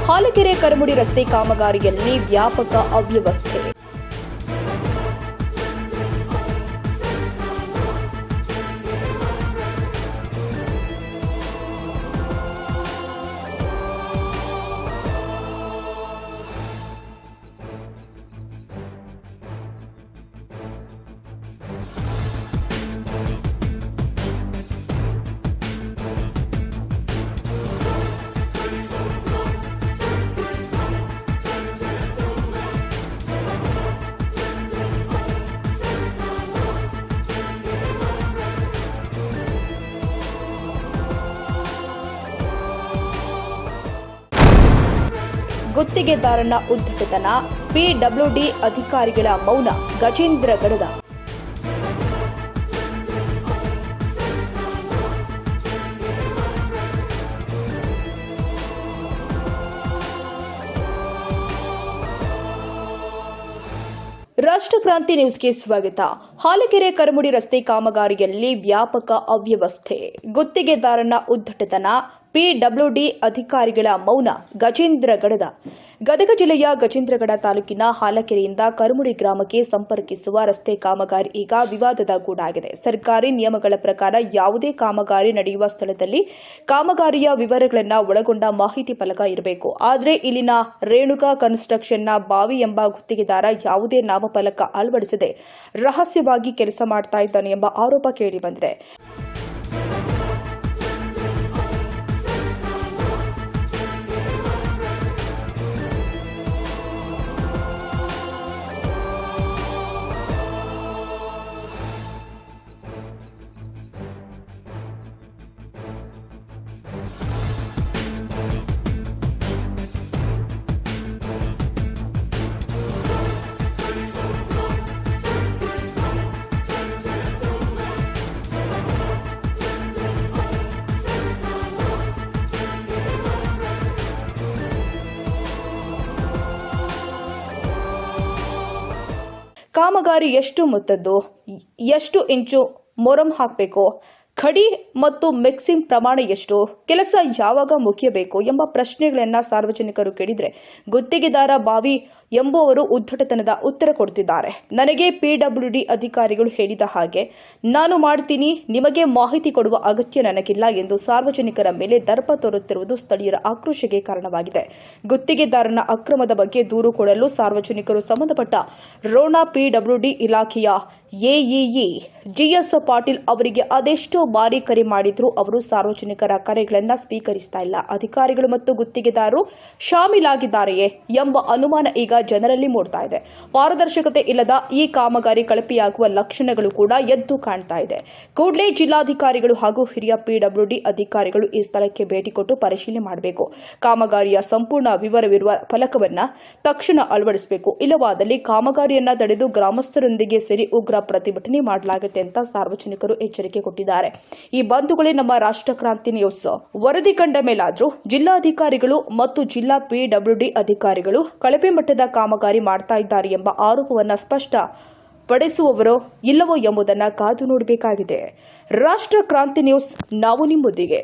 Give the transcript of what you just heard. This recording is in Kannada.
ಹಾಲಕೆರೆ ಕರಮುಡಿ ರಸ್ತೆ ಕಾಮಗಾರಿಯಲ್ಲಿ ವ್ಯಾಪಕ ಅವ್ಯವಸ್ಥೆ. ಗುತ್ತಿಗೆದಾರನ ಉದ್ಧಟತನ, ಪಿಡಬ್ಲ್ಯೂಡಿ ಅಧಿಕಾರಿಗಳ ಮೌನ, ಗಜೇಂದ್ರಗಡದ. ರಾಷ್ಟ್ರಕ್ರಾಂತಿ ನ್ಯೂಸ್ಗೆ ಸ್ವಾಗತ. ಹಾಲಕೆರೆ ಕರಮುಡಿ ರಸ್ತೆ ಕಾಮಗಾರಿಯಲ್ಲಿ ವ್ಯಾಪಕ ಅವ್ಯವಸ್ಥೆ, ಗುತ್ತಿಗೆದಾರನ ಉದ್ಧಟತನ, ಪಿಡಬ್ಲ್ಯೂಡಿ ಅಧಿಕಾರಿಗಳ ಮೌನ, ಗಜೇಂದ್ರಗಡದ. ಗದಗ ಜಿಲ್ಲೆಯ ಗಜೇಂದ್ರಗಡ ತಾಲೂಕಿನ ಹಾಲಕೆರೆಯಿಂದ ಕರಮುಡಿ ಗ್ರಾಮಕ್ಕೆ ಸಂಪರ್ಕಿಸುವ ರಸ್ತೆ ಕಾಮಗಾರಿ ಈಗ ವಿವಾದದ ಗೂಡಾಗಿದೆ. ಸರ್ಕಾರಿ ನಿಯಮಗಳ ಪ್ರಕಾರ ಯಾವುದೇ ಕಾಮಗಾರಿ ನಡೆಯುವ ಸ್ಥಳದಲ್ಲಿ ಕಾಮಗಾರಿಯ ವಿವರಗಳನ್ನು ಒಳಗೊಂಡ ಮಾಹಿತಿ ಫಲಕ ಇರಬೇಕು. ಆದರೆ ಇಲ್ಲಿನ ರೇಣುಕಾ ಕನ್ಸ್ಟ್ರಕ್ಷನ್ನ ಬಾವಿ ಎಂಬ ಗುತ್ತಿಗೆದಾರ ಯಾವುದೇ ನಾಮಫಲಕ ಅಳವಡಿಸದೆ ರಹಸ್ಯವಾಗಿ ಕೆಲಸ ಮಾಡ್ತಾ ಇದ್ದಾನೆ ಎಂಬ ಆರೋಪ ಕೇಳಿಬಂದಿದೆ. ಕಾಮಗಾರಿ ಎಷ್ಟು ಮೊತ್ತದ್ದು, ಎಷ್ಟು ಇಂಚು ಮೊರಂ ಹಾಕಬೇಕು, ಖಡಿ ಮತ್ತು ಮಿಕ್ಸಿಂಗ್ ಪ್ರಮಾಣ ಎಷ್ಟು, ಕೆಲಸ ಯಾವಾಗ ಮುಗಿಯಬೇಕು ಎಂಬ ಪ್ರಶ್ನೆಗಳನ್ನು ಸಾರ್ವಜನಿಕರು ಕೇಳಿದರೆ ಗುತ್ತಿಗೆದಾರ ಬಾವಿ ಎಂಬುವರು ಉದ್ಧಟತನದ ಉತ್ತರ ಕೊಡುತ್ತಿದ್ದಾರೆ. ನನಗೆ ಪಿಡಬ್ಲ್ಯೂಡಿ ಅಧಿಕಾರಿಗಳು ಹೇಳಿದ ಹಾಗೆ ನಾನು ಮಾಡ್ತೀನಿ, ನಿಮಗೆ ಮಾಹಿತಿ ಕೊಡುವ ಅಗತ್ಯ ನನಗಿಲ್ಲ ಎಂದು ಸಾರ್ವಜನಿಕರ ಮೇಲೆ ದರ್ಪ ತೋರುತ್ತಿರುವುದು ಸ್ಥಳೀಯರ ಆಕ್ರೋಶಕ್ಕೆ ಕಾರಣವಾಗಿದೆ. ಗುತ್ತಿಗೆದಾರನ ಅಕ್ರಮದ ಬಗ್ಗೆ ದೂರು ಕೊಡಲು ಸಾರ್ವಜನಿಕರು ಸಂಬಂಧಪಟ್ಟ ರೋಣ ಪಿಡಬ್ಲ್ಯೂಡಿ ಇಲಾಖೆಯ ಎಇಇ ಜಿಎಸ್ ಪಾಟೀಲ್ ಅವರಿಗೆ ಅದೆಷ್ಟೋ ಬಾರಿ ಕರೆ ಮಾಡಿದ್ರು ಅವರು ಸಾರ್ವಜನಿಕರ ಕರೆಗಳನ್ನು ಸ್ವೀಕರಿಸ್ತಾ ಇಲ್ಲ. ಅಧಿಕಾರಿಗಳು ಮತ್ತು ಗುತ್ತಿಗೆದಾರರು ಶಾಮೀಲಾಗಿದ್ದಾರೆಯೇ ಎಂಬ ಅನುಮಾನ ಈಗ ಜನರಲ್ಲಿ ಮೂಡ್ತಾ ಇದೆ. ಪಾರದರ್ಶಕತೆ ಇಲ್ಲದ ಈ ಕಾಮಗಾರಿ ಕಳಪೆಯಾಗುವ ಲಕ್ಷಣಗಳು ಕೂಡ ಎದ್ದು ಕಾಣ್ತಾ ಇದೆ. ಕೂಡಲೇ ಜಿಲ್ಲಾಧಿಕಾರಿಗಳು ಹಾಗೂ ಹಿರಿಯ ಪಿಡಬ್ಲ್ಯೂಡಿ ಅಧಿಕಾರಿಗಳು ಈ ಸ್ಥಳಕ್ಕೆ ಭೇಟಿ ಕೊಟ್ಟು ಪರಿಶೀಲನೆ ಮಾಡಬೇಕು. ಕಾಮಗಾರಿಯ ಸಂಪೂರ್ಣ ವಿವರವಿರುವ ಫಲಕವನ್ನ ತಕ್ಷಣ ಅಳವಡಿಸಬೇಕು. ಇಲ್ಲವಾದಲ್ಲಿ ಕಾಮಗಾರಿಯನ್ನ ತಡೆದು ಗ್ರಾಮಸ್ಥರೊಂದಿಗೆ ಸೇರಿ ಉಗ್ರ ಪ್ರತಿಭಟನೆ ಮಾಡಲಾಗುತ್ತೆ ಅಂತ ಸಾರ್ವಜನಿಕರು ಎಚ್ಚರಿಕೆ ಕೊಟ್ಟಿದ್ದಾರೆ. ಈ ಬಂಧುಗಳೇ ನಮ್ಮ ರಾಷ್ಟ್ರಕ್ರಾಂತಿ ನ್ಯೂಸ್. ವರದಿ ಕಂಡ ಮೇಲಾದರೂ ಜಿಲ್ಲಾಧಿಕಾರಿಗಳು ಮತ್ತು ಜಿಲ್ಲಾ ಪಿಡಬ್ಲ್ಯೂಡಿ ಅಧಿಕಾರಿಗಳು ಕಳಪೆ ಮಟ್ಟದ ಕಾಮಗಾರಿ ಮಾಡ್ತಾ ಇದ್ದಾರೆ ಎಂಬ ಆರೋಪವನ್ನು ಸ್ಪಷ್ಟಪಡಿಸುವವರೋ ಇಲ್ಲವೋ ಎಂಬುದನ್ನು ಕಾದು ನೋಡಬೇಕಾಗಿದೆ. ರಾಷ್ಟ್ರಕ್ರಾಂತಿ ನ್ಯೂಸ್, ನಾವು ನಿಮ್ಮೊಂದಿಗೆ.